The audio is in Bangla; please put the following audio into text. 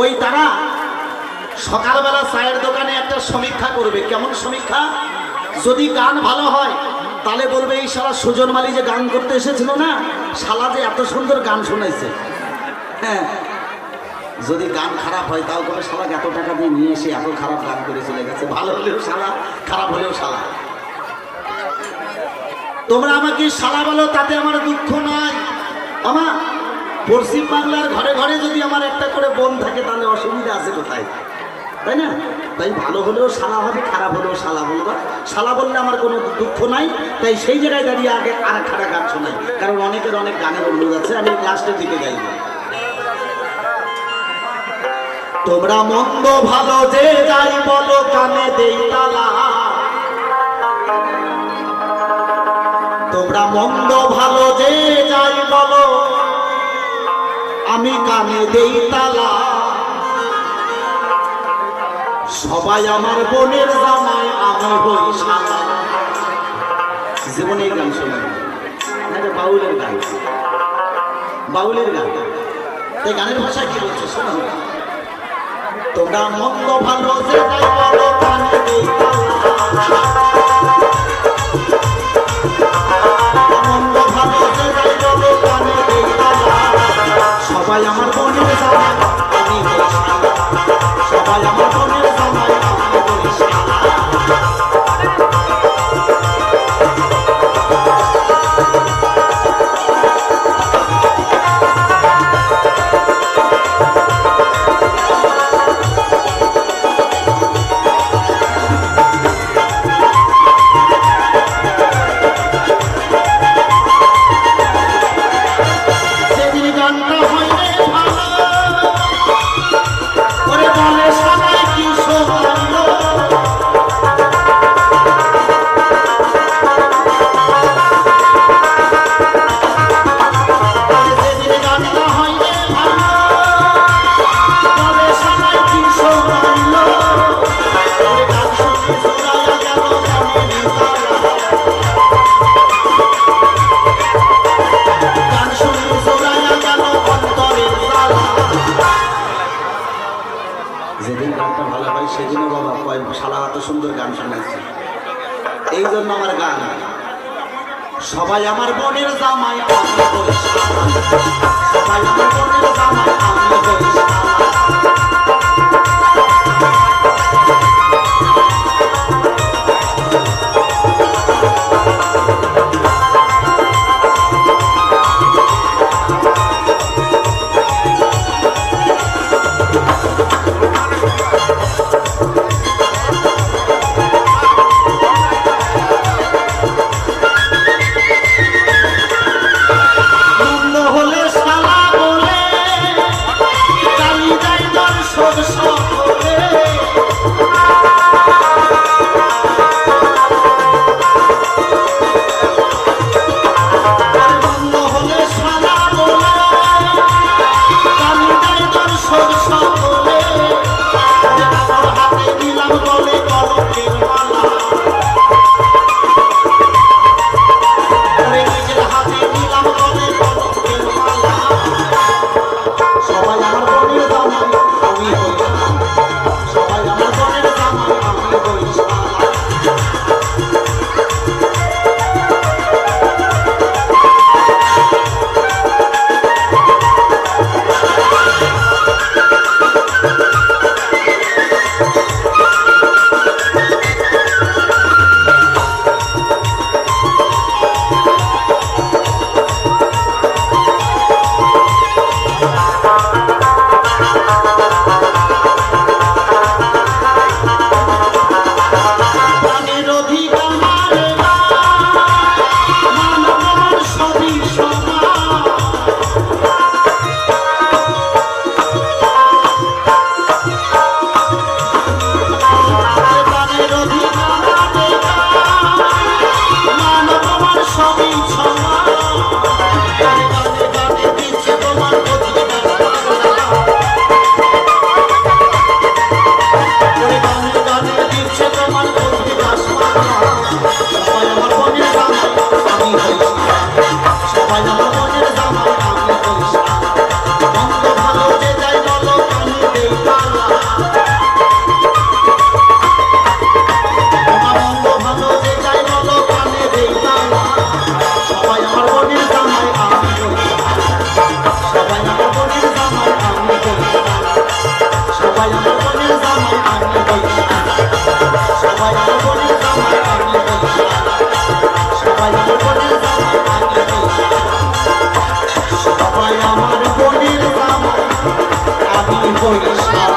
ওই তারা সকালবেলা চায়ের দোকানে একটা সমীক্ষা করবে। কেমন সমীক্ষা? যদি গান ভালো হয় তাহলে বলবে এই শালা সুজন মালি যে গান করতে এসেছিল না, শালা যে এত সুন্দর গান শোনাইছে। হ্যাঁ, যদি গান খারাপ হয় তাও করে শালাকে এত টাকা দিয়ে নিয়ে এসে এত খারাপ গান করে চলে গেছে। ভালো হলেও শালা, খারাপ হলেও শালা। তোমরা আমাকে শালা বলো, তাতে আমার দুঃখ নাই। আমার পশ্চিম বাংলার ঘরে ঘরে যদি আমার একটা করে বোন থাকে তাহলে অসুবিধা আছে কোথায়, তাই না? তাই ভালো হলেও শালা হবে, খারাপ হলেও শালা বলবা। শালা বললে আমার কোনো দুঃখ নাই। তাই সেই জায়গায় দাঁড়িয়ে আগে আর একটা গান শোনাই, কারণ অনেকের অনেক গানের অনুরোধ আছে। আমি লাস্টের দিকে গাইব। তোমরা মন্দ ভালো যে যাই বলো, কানে দেই তালা। তোমরা মন্দ ভালো যে যাই বলো, আমি কানে দেই তালা। সবাই আমার বোনের জামাই, আমি হই শালা। জীবনে এই গান শোনা বাউলের গান, বাউলের গান। এই গানের ভাষা কি বলছে শোনা? তোমরা মন্দ ভালো যে যাই বলো, কানে দেই তালা। মন্দ ভালো যে যাই বলো, কানে দেই তালা। সবাই আমার বোনের জামাই, আমি হই শালা। সবাই আমার বোনের জামাই, আমি হই শালা। যেদিন গানটা ভালো হয় সেদিনও বাবা কয় শালা এত সুন্দর গান শোনাচ্ছে। এই জন্য আমার গান। সবাই আমার বোনের জামাই, আমি হই শালা। সবাই আমার বোনের জামাই, আমি হই শালা। আমার বোনের জামাই আমি হই শালা